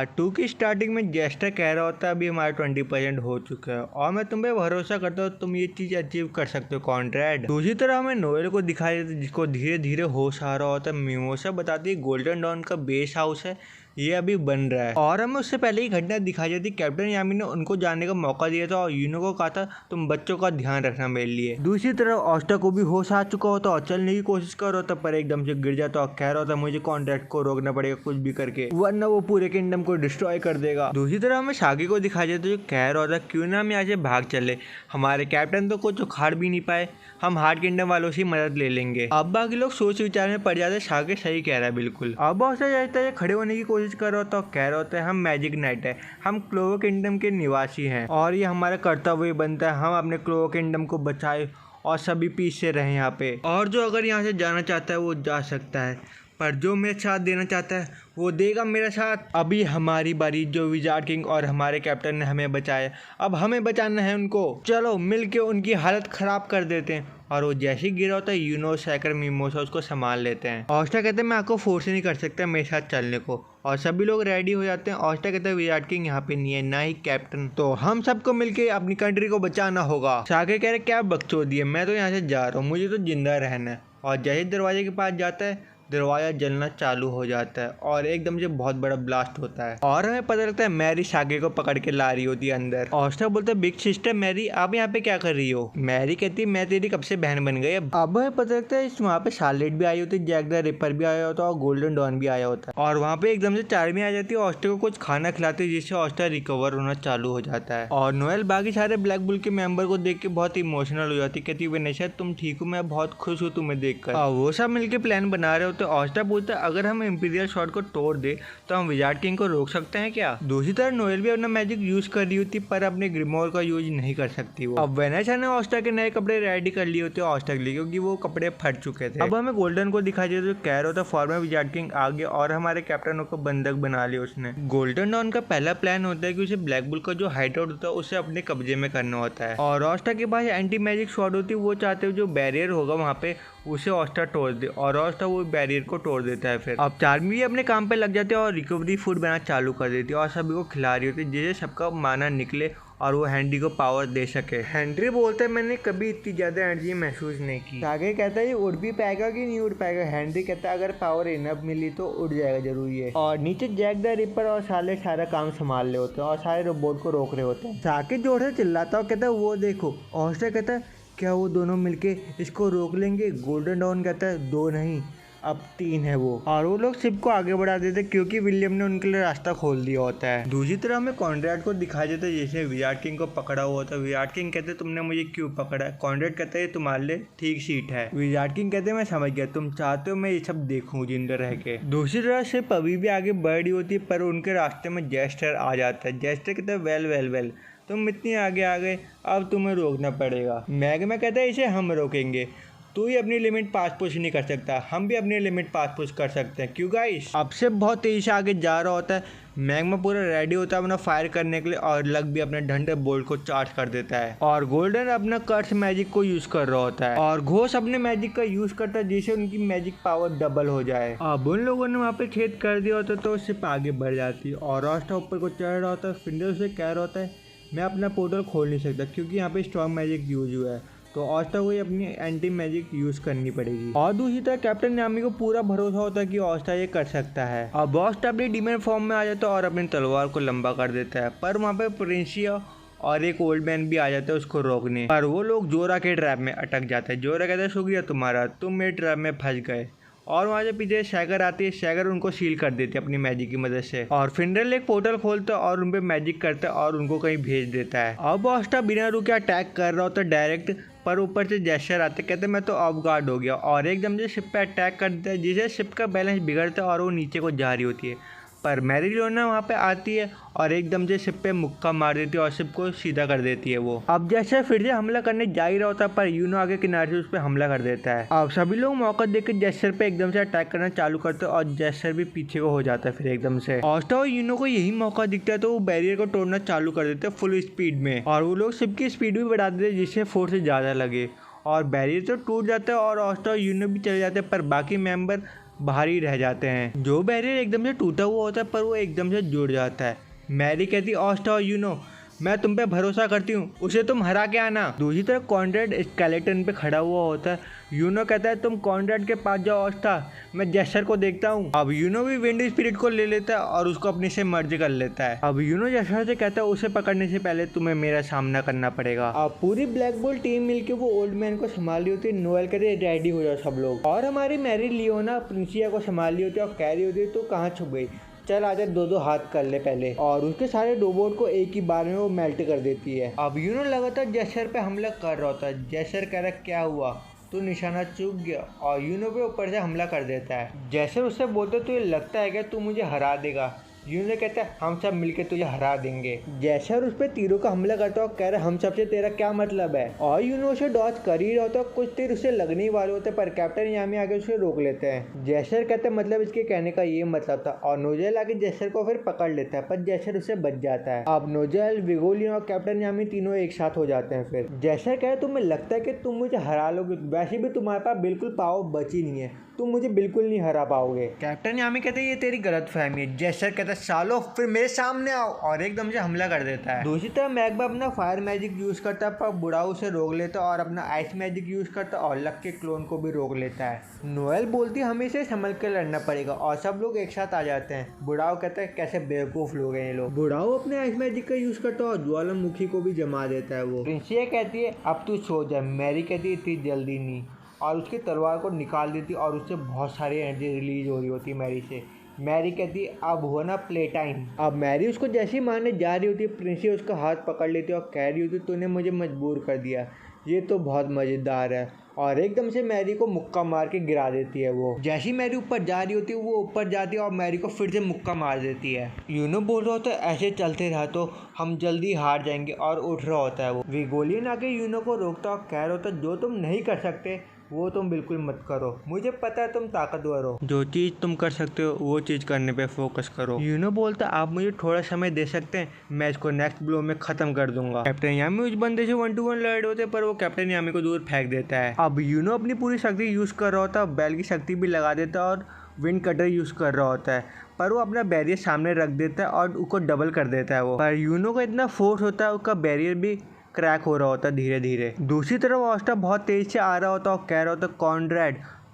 Part 2 की starting में gesture कह रहा होता है अभी हमारा 20% हो चुका है और मैं तुम पे भरोसा करता हूँ तुम ये चीज अचीव कर सकते हो कॉन्ट्रैक्ट। दूसरी तरह हमें नोएल को दिखाई देता है जिसको धीरे धीरे होश आ रहा होता है। मिमोसा बताती है गोल्डन डॉन का बेस हाउस है ये अभी बन रहा है और हमें उससे पहले ही घटना दिखाई जाती है। कैप्टन यामी ने उनको जाने का मौका दिया था और यूनो को कहा था तुम बच्चों का ध्यान रखना मेरे लिए। दूसरी तरफ ऑस्टा को भी होश आ चुका होता और चलने की कोशिश कर रहा था पर एकदम से गिर जाता और कह रहा था मुझे कॉन्ट्रैक्ट को रोकना पड़ेगा कुछ भी करके वरना वो पूरे किंगडम को डिस्ट्रॉय कर देगा। दूसरी तरफ हमें शागी को दिखाई देता जो कह रहा था क्यों ना हम यहाँ से भाग चले, हमारे कैप्टन तो कुछ उखाड़ भी नहीं पाए, हम हार्ट किंगडम वालों से मदद ले लेंगे। अब बाकी लोग सोच विचार में पड़ जाते शागी सही कह रहा है बिल्कुल। अब बहुत से खड़े होने की कोशिश कर रहा था और कह रहा होता है हम मैजिक नाइट है, हम क्लोवर किंगडम के निवासी हैं और ये हमारा कर्तव्य बनता है हम अपने क्लोवर किंगडम को बचाए और सभी पीस से रहे यहाँ पे। और जो अगर यहाँ से जाना चाहता है वो जा सकता है पर जो मेरे साथ देना चाहता है वो देगा मेरा साथ। अभी हमारी बारी जो विजार्ड किंग और हमारे कैप्टन ने हमें बचाया अब हमें बचाना है उनको, चलो मिलके उनकी हालत खराब कर देते हैं। और वो जैसे ही गिरा होता है यूनो सैकर मिमोसा उसको संभाल लेते हैं। ऑस्टा कहते हैं मैं आपको फोर्स नहीं कर सकता मेरे साथ चलने को और सभी लोग रेडी हो जाते हैं। ऑस्टा कहते हैं विजार्ड किंग यहाँ पे नहीं है ना ही कैप्टन, तो हम सबको मिलके अपनी कंट्री को बचाना होगा। शाके कह रहे क्या बकचोदी है, मैं तो यहाँ से जा रहा हूँ मुझे तो जिंदा रहना है। और जैसे दरवाजे के पास जाता है दरवाजा जलना चालू हो जाता है और एकदम से बहुत बड़ा ब्लास्ट होता है और हमें पता लगता है मैरी शागे को पकड़ के ला रही होती है अंदर। ऑस्टा बोलता है बिग सिस्टर मैरी आप यहाँ पे क्या कर रही हो। मैरी कहती है मैं तेरी कब से बहन बन गई। अब हमें पता लगता है वहाँ पे शार्लेट भी आई होती है, जैक द रिपर भी आया होता है और गोल्डन डॉन भी आया होता है और वहाँ पे एकदम से चार्मी आ जाती है। ऑस्टा को कुछ खाना खिलाती है जिससे ऑस्टा रिकवर होना चालू हो जाता है और नोएल बाकी सारे ब्लैक बुल के मेंबर को देख के बहुत इमोशनल हो जाती है। कहती है वेनेसा तुम ठीक हो, मैं बहुत खुश हूँ तुम्हें देखकर। वो सब मिलके प्लान बना रहे होते। ऑस्टा बोलता है अगर हम इंपीरियल शॉट को तोड़ दे तो हम विजार्ड किंग को रोक सकते हैं क्या। दूसरी तरफ नोएल भी अपना मैजिक यूज कर रही होती पर अपने ग्रिमोर का यूज नहीं कर सकती वो। अब वेनेसा ने ऑस्टा के नए कपड़े रेडी कर लिए होते ऑस्टा के लिए क्योंकि वो कपड़े फट चुके थे। अब हमें गोल्डन को दिखाई देता तो कह रहा होता फॉर्मर विजार्ड किंग आ गया और हमारे कैप्टन को बंधक बना लिया उसने। गोल्डन डॉन का पहला प्लान होता है कि उसे ब्लैक बुल का जो हाइट आउट होता है उसे अपने कब्जे में करना होता है और ऑस्टा के पास एंटी मैजिक शॉट होती है। वो चाहते हो जो बैरियर होगा वहाँ पे उसे ऑस्टा तोड़ दे और ऑस्टा वो बैरियर को तोड़ देता है। फिर अब चार्मी भी अपने काम पे लग जाते हैं और रिकवरी फूड बनाना चालू कर देती है और सभी को खिला रही होती है जिससे सबका माना निकले और वो हैंडी को पावर दे सके। हेनरी बोलता है मैंने कभी इतनी ज्यादा एनर्जी महसूस नहीं की। आगे कहता है ये उड़ भी पाएगा कि नहीं उड़ पाएगा। हेनरी कहता है अगर पावर इनफ मिली तो उड़ जाएगा जरूरी है। और नीचे जैक द रिपर और साले सारा काम संभाल रहे होते हैं और सारे रोबोट को रोक रहे होते हैं। साके जोर से चिल्लाता है कहता है वो देखो। ऑस्टा कहता है क्या वो दोनों मिलके इसको रोक लेंगे। गोल्डन डॉन कहता है 2 नहीं अब 3 है वो। और वो लोग शिप को आगे बढ़ा देते क्योंकि विलियम ने उनके लिए रास्ता खोल दिया होता है। दूसरी तरफ हमें कॉन्ट्रैक्ट को दिखाई देता है जैसे विजार्ड किंग को पकड़ा हुआ होता है। विजार्ड किंग कहते तुमने मुझे क्यों पकड़ा है। कॉन्ट्रैक्ट कहते हैं तुम्हारे लिए ठीक सीट है। विजार्ड किंग कहते मैं समझ गया तुम चाहते हो मैं ये सब देखूं जिंदा रह के। दूसरी तरफ शिप अभी भी आगे बढ़ रही होती है पर उनके रास्ते में जेस्टर आ जाता है। जेस्टर कहते हैं वेल वेल वेल तुम इतनी आगे आ गए अब तुम्हें रोकना पड़ेगा। मैग्मा कहता है इसे हम रोकेंगे, तू ही अपनी लिमिट पास पुश नहीं कर सकता, हम भी अपनी लिमिट पास पुश कर सकते हैं क्यों गाइस। अब से बहुत तेजी से आगे जा रहा होता है। मैग्मा पूरा रेडी होता है अपना फायर करने के लिए और लग भी अपने डंडे बोल्ट को चार्ज कर देता है और गोल्डन अपना कर्स मैजिक को यूज कर रहा होता है और घोष अपने मैजिक का यूज करता है जिससे उनकी मैजिक पावर डबल हो जाए। अब उन लोगों ने वहाँ पे छेद कर दिया होता तो सिर्फ आगे बढ़ जाती है और ऑस्टा ऊपर को चढ़ रहा होता है। फिंडर से कह रहा होता है मैं अपना पोर्टल खोल नहीं सकता क्योंकि यहाँ पे स्ट्रॉन्ग मैजिक यूज हुआ है तो ऑस्टा को अपनी एंटी मैजिक यूज करनी पड़ेगी। और दूसरी तरफ कैप्टन यामी को पूरा भरोसा होता है कि ऑस्टा ये कर सकता है। अब ऑस्टा अपनी डीमन फॉर्म में आ जाता है और अपनी तलवार को लंबा कर देता है पर वहाँ पे प्रिंसिया और एक ओल्ड मैन भी आ जाता है उसको रोकने पर वो लोग जोरा के ट्रैप में अटक जाते हैं। जोरा कहता है शुक्रिया तुम्हारा तुम मेरे ट्रैप में फंस गए और वहाँ से पीछे शैगर आती है। शैगर उनको सील कर देती है अपनी मैजिक की मदद से और फिंडल एक पोर्टल खोलता है और उन पे मैजिक करता है और उनको कहीं भेज देता है। अब ऑस्टा बिना रुके अटैक कर रहा होता है डायरेक्ट पर ऊपर से जेस्चर आते कहते मैं तो ऑफ गार्ड हो गया और एकदम से शिप पे अटैक कर देता है जिससे शिप का बैलेंस बिगड़ता है और वो नीचे को जा रही होती है। पर मैरी लोना वहाँ पे आती है और एकदम से शिप पे मुक्का मार देती है और शिप को सीधा कर देती है वो। अब जैसे फिर से हमला करने जा ही रहा होता है पर यूनो आगे किनारे से उस पर हमला कर देता है। अब सभी लोग मौका देख के जेस्चर पे एकदम से अटैक करना चालू करते हैं और जेस्चर भी पीछे को हो जाता है। फिर एकदम से ऑस्टा और यूनो को यही मौका दिखता है तो वो बैरियर को तोड़ना चालू कर देते हैं फुल स्पीड में और वो लोग शिप की स्पीड भी बढ़ा देते हैं जिससे फोर्स से ज़्यादा लगे और बैरियर तो टूट जाता है और ऑस्टा और यूनो भी चले जाते हैं पर बाकी मेंबर बाहर ही रह जाते हैं। जो बैरियर एकदम से टूटा हुआ होता है पर वो एकदम से जुड़ जाता है। मैरी कहती ऑस्टा यूनो मैं तुम पे भरोसा करती हूँ, उसे तुम हरा के आना। दूसरी तरफ कॉन्ड्रैड स्केलेटन पे खड़ा हुआ होता है। यूनो कहता है तुम कॉन्ड्रैड के पास जाओ ऑस्टा, मैं जेस्चर को देखता हूँ। अब यूनो भी विंड स्पिरिट को ले लेता है और उसको अपने से मर्ज कर लेता है। अब यूनो जेस्चर से कहता है उसे पकड़ने से पहले तुम्हें मेरा सामना करना पड़ेगा। अब पूरी ब्लैक बॉल टीम मिलकर वो ओल्ड मैन को संभाल रही होती है। नोएल कहते रेडी हो जाओ सब लोग, और हमारी मैरी लियोना प्रिंसिया को संभाल रही होती है और कह रही होती है तो कहाँ छुप गई, चल आजा दो हाथ कर ले पहले, और उसके सारे रोबोट को एक ही बार में वो मेल्ट कर देती है। अब यूनो लगातार जेस्चर पे हमला कर रहा होता है। जेस्चर कह रहा क्या हुआ, तो निशाना चूक गया, और यूनो पे ऊपर से हमला कर देता है। जेस्चर उससे बोलते तो ये लगता है कि तू मुझे हरा देगा। यूनो कहता है हम सब मिलके तुझे हरा देंगे। जेस्चर उस पर तीरों का हमला करता है और कह रहा हम सबसे तेरा क्या मतलब है, और यूनो उसे डॉज कर ही रहा होता है। कुछ तीर उससे लगने ही वाले होते पर कैप्टन यामी आके उसे रोक लेते हैं। जेस्चर कहते हैं मतलब इसके कहने का ये मतलब था, और नोजेल आके जेस्चर को फिर पकड़ लेता है पर जेस्चर उससे बच जाता है। अब नोजेल, विगोलियन और कैप्टन यामी तीनों एक साथ हो जाते हैं। फिर जेस्चर कहे तुम्हें लगता है कि तुम मुझे हरा लोगे, वैसे भी तुम्हारे पास बिल्कुल पावर बची नहीं है, तुम मुझे बिल्कुल नहीं हरा पाओगे। कैप्टन यामी कहते हैं ये तेरी गलत फहमी है। जेस्चर कहता है सालो फिर मेरे सामने आओ, और एकदम से हमला कर देता है। दूसरी तरफ मैगमा अपना फायर मैजिक यूज करता है पर बुढ़ाऊ उसे रोक लेता है, और अपना आइस मैजिक यूज करता है और लक के क्लोन को भी रोक लेता है। नोएल बोलती है हमें इसे संभल कर लड़ना पड़ेगा, और सब लोग एक साथ आ जाते हैं। बुढ़ाऊ कहता है कैसे बेवकूफ लोग हैं ये लोग। बुढ़ाऊ अपने आइस मैजिक का यूज करता है और ज्वालामुखी को भी जमा देता है वो। प्रिंसिया कहती है अब तू सो जा। मैरी कहती है इतनी जल्दी नहीं, और उसकी तलवार को निकाल देती और उससे बहुत सारी एनर्जी रिलीज हो रही होती है मैरी से। मैरी कहती है अब हुआ ना प्ले टाइम। अब मैरी उसको जैसे ही मारने जा रही होती है, प्रिंसिया उसका हाथ पकड़ लेती है और कह रही होती है तूने मुझे मजबूर कर दिया, ये तो बहुत मज़ेदार है, और एकदम से मैरी को मुक्का मार के गिरा देती है वो। जैसी मैरी ऊपर जा रही होती है वो ऊपर जाती है और मैरी को फिर से मुक्का मार देती है। यूनो बोल रहा होता है ऐसे चलते रहा तो हम जल्दी हार जाएंगे, और उठ रहा होता है वो। विगोलियन आके यूनो को रोकता और कह रहा होता है जो तुम नहीं कर सकते वो तुम बिल्कुल मत करो, मुझे पता है तुम ताकतवर हो, जो चीज़ तुम कर सकते हो वो चीज़ करने पे फोकस करो। यूनो बोलता आप मुझे थोड़ा समय दे सकते हैं, मैं इसको नेक्स्ट ब्लो में ख़त्म कर दूंगा। कैप्टन यामी उस बंदे से 1-to-1 लड़ होते पर वो कैप्टन यामी को दूर फेंक देता है। अब यूनो अपनी पूरी शक्ति यूज़ कर रहा होता है, बैल की शक्ति भी लगा देता है और विंड कटर यूज़ कर रहा होता है, पर वो अपना बैरियर सामने रख देता है और उसको डबल कर देता है वो। पर यूनो का इतना फोर्स होता है उसका बैरियर भी क्रैक हो रहा होता है धीरे धीरे। दूसरी तरफ ऑस्टा बहुत तेज से आ रहा होता है और कह रहा होता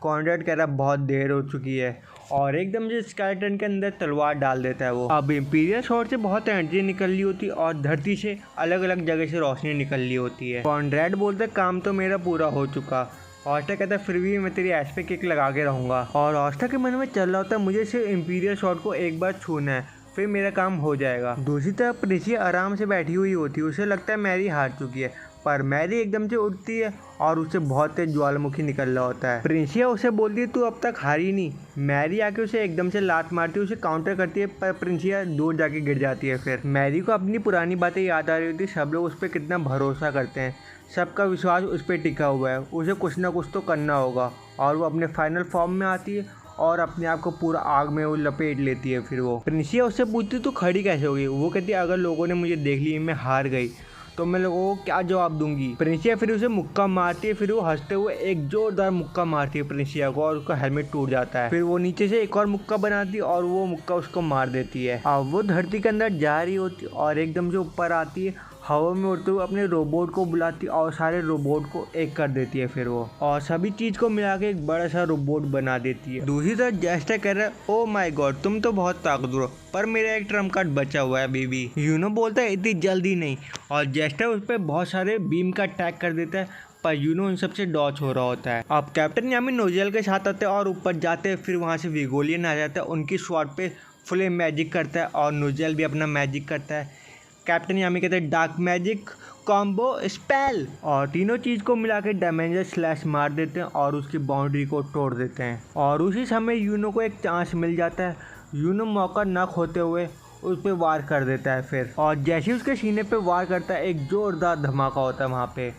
कॉन्ड्रैड कह रहा बहुत देर हो चुकी है, और एकदम से स्केलेटन के अंदर तलवार डाल देता है वो। अब इंपीरियल शॉट से बहुत एनर्जी निकल रही होती है और धरती से अलग अलग जगह से रोशनी निकल रही होती है। कॉन्ड्रैड बोलता है काम तो मेरा पूरा हो चुका। ऑस्टा कहता है फिर भी मैं तेरी एस पे किक लगा के रहूँगा, और ऑस्टा के मन में चल रहा होता है मुझे सिर्फ इंपीरियल शॉट को एक बार छूना है फिर मेरा काम हो जाएगा। दूसरी तरफ प्रिंसिया आराम से बैठी हुई होती है, उसे लगता है मैरी हार चुकी है, पर मैरी एकदम से उठती है और उससे बहुत तेज ज्वालामुखी निकल रहा होता है। प्रिंसिया उसे बोलती है तू अब तक हारी नहीं। मैरी आके उसे एकदम से लात मारती है, उसे काउंटर करती है पर प्रिंसिया दूर जाके गिर जाती है। फिर मैरी को अपनी पुरानी बातें याद आ रही होती है, सब लोग उस पर कितना भरोसा करते हैं, सबका विश्वास उस पर टिका हुआ है, उसे कुछ ना कुछ तो करना होगा, और वो अपने फाइनल फॉर्म में आती है और अपने आप को पूरा आग में वो लपेट लेती है। फिर वो प्रिंसिया उससे पूछती तो खड़ी कैसे होगी, वो कहती है अगर लोगों ने मुझे देख ली मैं हार गई तो मैं लोगों को क्या जवाब दूंगी। प्रिंसिया फिर उसे मुक्का मारती है, फिर वो हंसते हुए एक जोरदार मुक्का मारती है प्रिंसिया को और उसका हेलमेट टूट जाता है। फिर वो नीचे से एक और मुक्का बनाती है और वो मुक्का उसको मार देती है। अब वो धरती के अंदर जा रही होती है और एकदम से ऊपर आती है, हवा में उड़ते हुए अपने रोबोट को बुलाती और सारे रोबोट को एक कर देती है फिर वो, और सभी चीज को मिला के एक बड़ा सा रोबोट बना देती है। दूसरी तरफ जेस्टर कह रहा है ओ माय गॉड तुम तो बहुत ताकतवर हो, पर मेरा एक ट्रम्प कार्ड बचा हुआ है बेबी। यूनो बोलता है इतनी जल्दी नहीं, और जेस्टर उस पर बहुत सारे बीम का अटैक कर देता है, पर यूनो उन सबसे डॉच हो रहा होता है। अब कैप्टन यामी नोजेल के साथ आते हैं और ऊपर जाते हैं, फिर वहाँ से विगोलियन आ जाता है, उनकी स्वॉर्ड पे फुल मैजिक करता है और नोजेल भी अपना मैजिक करता है। कैप्टन यामी कहते हैं डार्क मैजिक कॉम्बो स्पेल, और तीनों चीज़ को मिला के डैमेजर स्लैश मार देते हैं और उसकी बाउंड्री को तोड़ देते हैं। और उसी समय यूनो को एक चांस मिल जाता है, यूनो मौका न खोते हुए उस पर वार कर देता है फिर, और जैसे ही उसके सीने पे वार करता है एक जोरदार धमाका होता है वहाँ पे।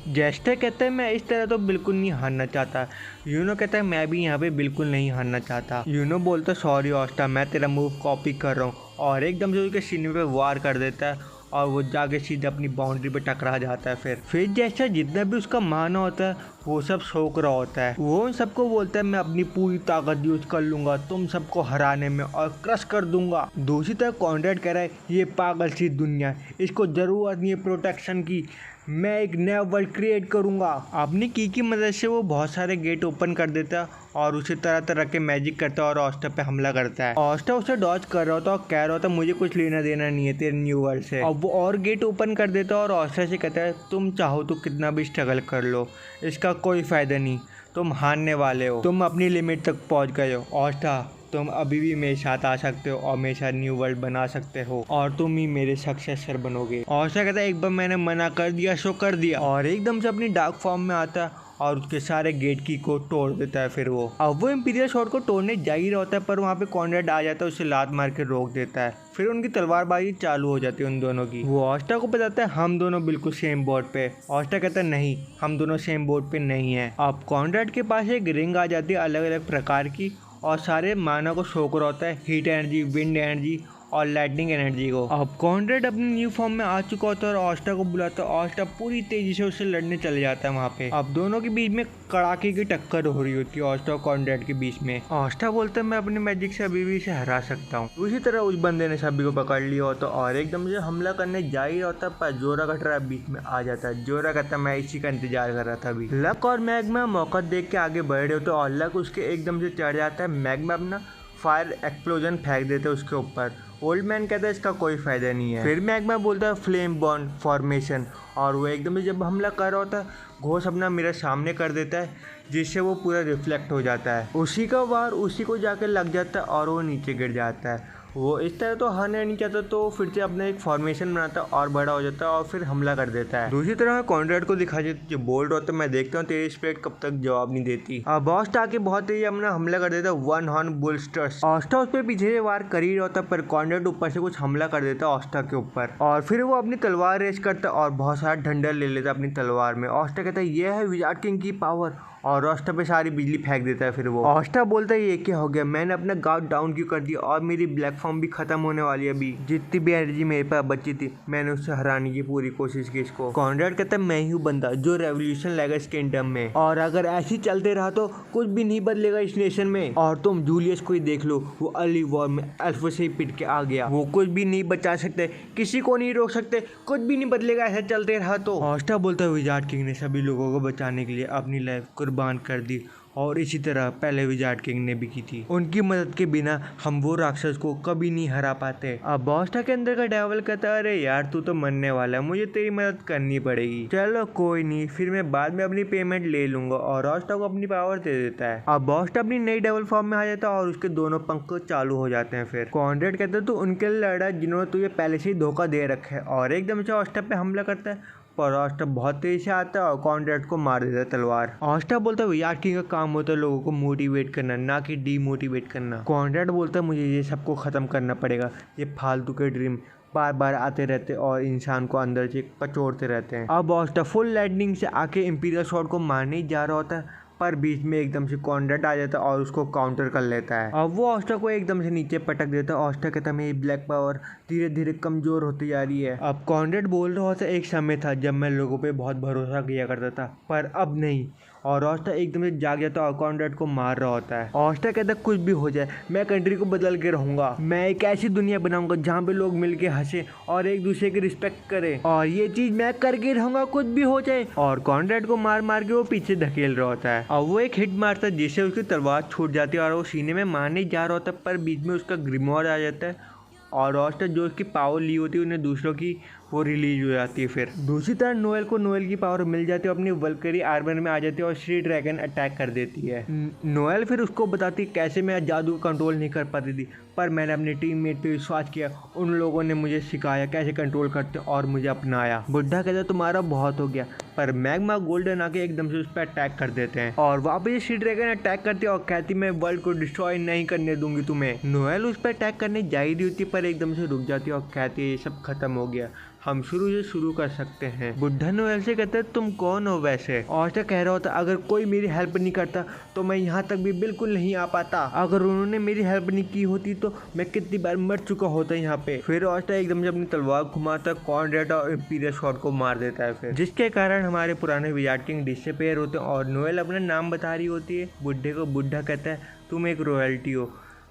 जेस्टर कहते हैं मैं इस तरह तो बिल्कुल नहीं हारना चाहता। यूनो कहता है मैं भी यहाँ पे बिल्कुल नहीं हारना चाहता। यूनो बोलता सॉरी ऑस्टा मैं तेरा मूव कॉपी कर रहा हूँ, और एकदम से उसके सीने पे वार कर देता है और वो जाके सीधे अपनी बाउंड्री पे टकरा जाता है। फिर जेस्टर जितना भी उसका माना होता है वो सब सोच रहा होता है। वो उन सबको बोलता है मैं अपनी पूरी ताकत यूज कर लूंगा तुम सबको हराने में और क्रश कर दूंगा। दूसरी तरफ कॉन्ट्रैड कह रहा है ये पागल सी दुनिया, इसको जरूरत नहीं है प्रोटेक्शन की, मैं एक नया वर्ल्ड क्रिएट करूंगा। अपनी की मदद से वो बहुत सारे गेट ओपन कर देता है और उसी तरह तरह के मैजिक करता है और ऑस्टर पे हमला करता है। ऑस्टर उसे डॉज कर रहा होता है और कह रहा होता है मुझे कुछ लेना देना नहीं है तेरे न्यू वर्ल्ड से। अब वो और गेट ओपन कर देता है और ऑस्टर से कहता है तुम चाहो तो कितना भी स्ट्रगल कर लो, इसका कोई फायदा नहीं, तुम हारने वाले हो, तुम अपनी लिमिट तक पहुंच गए हो। ऑस्टर तुम अभी भी मेरे साथ आ सकते हो और मेरे साथ न्यू वर्ल्ड बना सकते हो और तुम ही मेरे सक्सेसर बनोगे। ऑस्टर कहता है एक बार मैंने मना कर दिया सो कर दिया, और एकदम से अपनी डार्क फॉर्म में आता है और उसके सारे गेट की को तोड़ देता है। फिर वो इंपीरियल शॉर्ड को तोड़ने जा ही रहा होता है पर वहाँ पे कॉन्ट्रैड आ जाता है, उसे लात मार के रोक देता है। फिर उनकी तलवारबाजी चालू हो जाती है उन दोनों की। वो ऑस्टर को बताता है हम दोनों बिल्कुल सेम बोर्ड पे। ऑस्टर कहता है नहीं हम दोनों सेम बोर्ड पे नहीं है। अब कॉन्ट्रैड के पास एक रिंग आ जाती है अलग अलग प्रकार की और सारे मानव को शो कर होता है, हीट एनर्जी, विंड एनर्जी और लाइटनिंग एनर्जी को। अब कॉन्ट्रैड अपनी न्यू फॉर्म में आ चुका होता है और ऑस्टर को बुलाता है। ऑस्टर पूरी तेजी से उससे लड़ने चले जाता है वहाँ पे। अब दोनों के बीच में कड़ाके की टक्कर हो रही होती है ऑस्टर और कॉन्ट्रैड के बीच में। ऑस्टर बोलता है मैं अपने मैजिक से अभी भी इसे हरा सकता हूँ। उसी तरह उस बंदे ने सभी को पकड़ लिया होता और एकदम से हमला करने जा ही होता पर जोरा कटरा बीच में आ जाता है। जोरा कहता मैं इसी का इंतजार कर रहा था अभी। लक और मैग्मा मौका देख के आगे बढ़ रहे होते और लक उसके एकदम से चढ़ जाता है। मैग्मा अपना फायर एक्सप्लोजन फेंक देते उसके ऊपर। ओल्ड मैन कहता है इसका कोई फायदा नहीं है। फिर मैग्मा बोलता है फ्लेम बॉन्ड फॉर्मेशन और वो एकदम से जब हमला कर रहा होता है घोष अपना मेरे सामने कर देता है जिससे वो पूरा रिफ्लेक्ट हो जाता है। उसी का वार उसी को जाकर लग जाता है और वो नीचे गिर जाता है। वो इस तरह तो हारना नहीं चाहता तो फिर से अपना एक फॉर्मेशन बनाता है और बड़ा हो जाता है और फिर हमला कर देता है। दूसरी तरह कॉन्ट्रैड को दिखा जाता है जो बोल्ड होता है मैं देखता हूँ तेरी स्प्रेड कब तक जवाब नहीं देती। बॉस्ट आके बहुत तेजी अपना हमला कर देता है वन हॉर्न बुलस्टर्स। ऑस्टर उस पर पीछे से वार कर ही होता है पर कॉन्ट्रैड ऊपर से कुछ हमला कर देता है ऑस्टर के ऊपर और फिर वो अपनी तलवार रेस करता है और बहुत सारा डंडल ले लेता है अपनी तलवार में। ऑस्टर कहता है ये है विजार्ड किंग की पावर और ऑस्टर पे सारी बिजली फेंक देता है। फिर वो ऑस्टर बोलता है ये क्या हो गया, मैंने अपना गार्ड डाउन क्यों कर दिया और मेरी ब्लैक फॉर्म भी खत्म होने वाली है। अभी जितनी भी एनर्जी मेरे पास बची थी मैंने उससे हराने की पूरी कोशिश की इसको। कॉन्ट्रैड कहता है मैं ही हूँ बंदा जो रेवोल्यूशन लाएगा इस किंगडम में और अगर ऐसे ही चलते रहा तो कुछ भी नहीं बदलेगा इस नेशन में। और तुम जूलियस को ही देख लो, वो अर्ली वॉर में एल्फ से ही पिट के आ गया, वो कुछ भी नहीं बचा सकते, किसी को नहीं रोक सकते, कुछ भी नहीं बदलेगा ऐसा चलते रहा तो। ऑस्टर बोलता है विजार्ड किंग ने सभी लोगों को बचाने के लिए अपनी लाइफ कुर्बान कर दी और इसी तरह पहले विजार्ड किंग ने भी की थी। उनकी मदद के बिना हम वो राक्षस को कभी नहीं हरा पाते। अब ऑस्टर के अंदर का डेविल कहता है अरे यार तू तो मरने वाला है, मुझे तेरी मदद करनी पड़ेगी। चलो कोई नहीं, फिर मैं बाद में अपनी पेमेंट ले लूंगा और ऑस्टर को अपनी पावर दे देता है। अब ऑस्टर अपनी नई डेविल फॉर्म में आ जाता है और उसके दोनों पंख चालू हो जाते हैं। फिर कॉन्ट्रैड कहता है तू उनके लिए लड़ा जिन्होंने तुझे पहले से ही धोखा दे रखा है और एकदम से ऑस्टर पे हमला करता है पर ऑस्टर बहुत तेज से आता है और कॉन्ट्रैड को मार देता है तलवार। ऑस्टर बोलता है विजार्ड किंग का काम होता है लोगों को मोटिवेट करना ना कि डीमोटिवेट करना। कॉन्ट्रैड बोलता है मुझे ये सबको खत्म करना पड़ेगा, ये फालतू के ड्रीम बार बार आते रहते और इंसान को अंदर से कचोड़ते रहते हैं। अब ऑस्टर फुल लाइटनिंग से आके इंपीरियल शॉर्ड को मारने ही जा रहा होता है पर बीच में एकदम से कॉन्ट्रैड आ जाता है और उसको काउंटर कर लेता है। अब वो ऑस्टर को एकदम से नीचे पटक देता है। ऑस्टर कहता है मेरी ब्लैक पावर धीरे धीरे कमजोर होती जा रही है। अब कॉन्ट्रैड बोल रहा होता है एक समय था जब मैं लोगों पे बहुत भरोसा किया करता था पर अब नहीं, और ऑस्टर एकदम से जाग जाता है और कॉन्ट्रैड को मार रहा होता है। ऑस्टर कहता है कुछ भी हो जाए मैं कंट्री को बदल के रहूंगा, मैं एक ऐसी दुनिया बनाऊंगा जहाँ पे लोग मिलके हंसे और एक दूसरे की रिस्पेक्ट करें और ये चीज मैं करके रहूंगा कुछ भी हो जाए। और कॉन्ट्रैड को मार मार के वो पीछे धकेल रहा होता है और वो एक हिट मारता है जिससे उसकी तलवार छूट जाती है और वो सीने में मारने जा रहा होता है पर बीच में उसका ग्रिमोर आ जाता है और ऑस्टर जो उसकी पावर ली होती है उन्हें दूसरों की वो रिलीज हो जाती है। फिर दूसरी तरह नोएल को नोएल की पावर मिल जाती है, अपनी वल्करी आर्मर में आ जाती है और श्री ड्रैगन अटैक कर देती है। नोएल फिर उसको बताती है कैसे मैं जादू कंट्रोल नहीं कर पाती थी पर मैंने अपने टीममेट पे विश्वास किया, उन लोगों ने मुझे सिखाया कैसे कंट्रोल करते और मुझे अपनाया। बुढ़ा कहता तुम्हारा बहुत हो गया पर मैग्मा गोल्डन आके एकदम से उस पर अटैक कर देते हैं और वापस श्री ड्रैगन अटैक करती है और कहती मैं वर्ल्ड को डिस्ट्रॉय नहीं करने दूंगी तुम्हें। नोएल उस पर अटैक करने जा ही रही होती पर एकदम से रुक जाती है और कहती है ये सब खत्म हो गया, हम शुरू से शुरू कर सकते हैं। बुढ़ा नोएल से कहता है तुम कौन हो वैसे। ऑस्टर कह रहा होता अगर कोई मेरी हेल्प नहीं करता तो मैं यहाँ तक भी बिल्कुल नहीं आ पाता, अगर उन्होंने मेरी हेल्प नहीं की होती तो मैं कितनी बार मर चुका होता यहाँ पे। फिर ऑस्टर एकदम से अपनी तलवार घुमाता कॉन्ट्रैड और इंपीरियल शॉर्ड को मार देता है फिर जिसके कारण हमारे पुराने विजार्ड किंग डिसअपीयर होते हैं और नोएल अपना नाम बता रही होती है। बुढ़े को बुढ़ा कहता है तुम एक रॉयल्टी हो,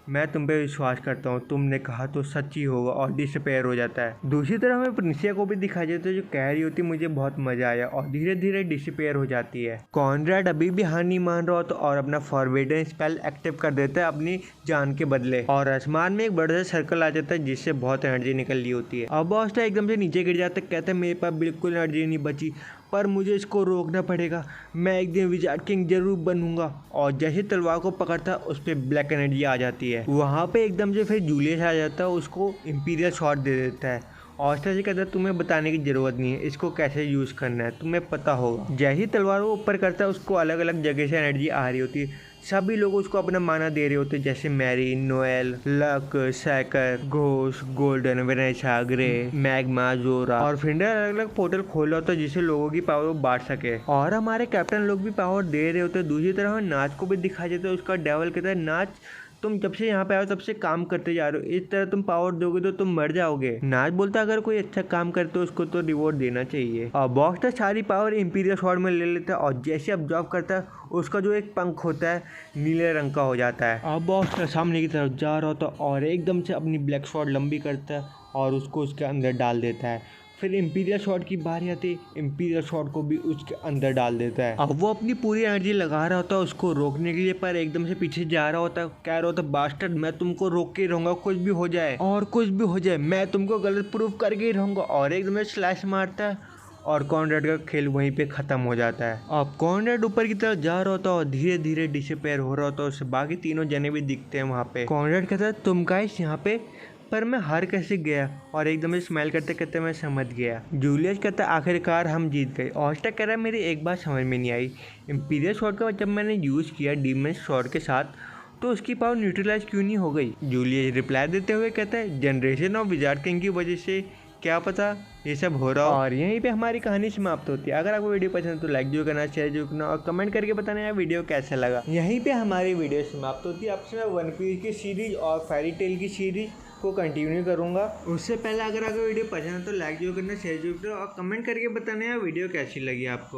मैं तुम पे विश्वास करता हूँ, तुमने कहा तो सच ही होगा, और डिसअपीयर हो जाता है। दूसरी तरफ हमें प्रिंसिया को भी दिखाई देता है जो कह रही होती मुझे बहुत मजा आया, और धीरे धीरे डिसअपीयर हो जाती है। कॉनरेड अभी भी हार नहीं मान रहा होता और अपना फॉरबिडन स्पेल एक्टिव कर देता है अपनी जान के बदले, और आसमान में एक बड़ा सा सर्कल आ जाता है जिससे बहुत एनर्जी निकल रही होती है। अब बॉस्टा एकदम से नीचे गिर जाता है, कहता है मेरे पास बिल्कुल एनर्जी नहीं बची, पर मुझे इसको रोकना पड़ेगा, मैं एक दिन विजार्ड किंग जरूर बनूंगा। और जैसे तलवार को पकड़ता उस पर ब्लैक एनर्जी आ जाती है। वहाँ पे एकदम से फिर जूलियस आ जाता है, उसको इंपीरियल शॉट दे देता है। ऑस्टा से कहता है तुम्हें बताने की जरूरत नहीं है, इसको कैसे यूज़ करना है तुम्हें पता होगा। जैसे ही तलवार वो ऊपर करता है उसको अलग अलग जगह से एनर्जी आ रही होती है। सभी लोग उसको अपना माना दे रहे होते जैसे मैरी, नोएल, लक, सैकर, घोष, golden, Vanessa, grey, magma, Zora और फिंडर अलग अलग पोर्टल खोल रहा होता है जिससे लोगों की पावर बांट सके, और हमारे कैप्टन लोग भी पावर दे रहे होते हैं। दूसरी तरफ हमें नाच को भी दिखाई देता है, उसका डेवल कहता है नाच तुम जब से यहाँ पे आओ तब से काम करते जा रहे हो, इस तरह तुम पावर दोगे तो तुम मर जाओगे। नाच बोलता अगर कोई अच्छा काम करे तो उसको तो रिवॉर्ड देना चाहिए। और बॉस्टा सारी पावर इंपीरियल शॉट में ले लेता है और जैसे ऑब्जर्व करता है उसका जो एक पंख होता है नीले रंग का हो जाता है। अब बॉस्टा सामने की तरफ जा रहा होता है और एकदम से अपनी ब्लैक शॉट लंबी करता है और उसको उसके अंदर डाल देता है। फिर इंपीरियल शॉट की बारी आती है, इंपीरियल शॉट को भी उसके अंदर डाल देता है। अब वो अपनी पूरी एनर्जी लगा रहा होता है उसको रोकने के लिए, पर एकदम से पीछे जा रहा होता है, कह रहा होता है बास्टर्ड मैं तुमको रोक के रहूंगा, कुछ भी हो जाए और कुछ भी हो जाए मैं तुमको गलत प्रूफ करके ही रहूंगा, और एकदम से स्लैश मारता है और कॉनरेड का खेल वहीं पे खत्म हो जाता है। अब कॉनरेड ऊपर की तरफ जा रहा होता है और धीरे धीरे डिसअपीयर हो रहा होता है, उससे बाकी तीनों जने भी दिखते हैं वहाँ पे। कॉनरेड कहता है तुम गाइस यहाँ पे, पर मैं हार कैसे गया, और एकदम से स्माइल करते करते मैं समझ गया। जूलियस कहता है आखिरकार हम जीत गए। ऑस्टा कह रहा है मेरी एक बात समझ में नहीं आई, इंपीरियल शॉट का जब मैंने यूज़ किया डीमन शॉट के साथ तो उसकी पावर न्यूट्रलाइज क्यों नहीं हो गई। जूलियस रिप्लाई देते हुए कहता है जनरेशन ऑफ विजार्ड किंग की वजह से, क्या पता ये सब हो रहा हो। और यहीं पे हमारी कहानी समाप्त होती है। अगर आपको वीडियो पसंद है तो लाइक जरूर करना, शेयर जरूर करना और कमेंट करके बताना यार वीडियो कैसा लगा। यहीं पे हमारी वीडियो समाप्त होती है। आपसे मैं वन पीस की सीरीज और फेरी टेल की सीरीज को कंटिन्यू करूंगा। उससे पहले अगर आपको वीडियो पसंद है तो लाइक जरूर करना, शेयर जरूर करना और कमेंट करके बताना यार वीडियो कैसी लगी आपको।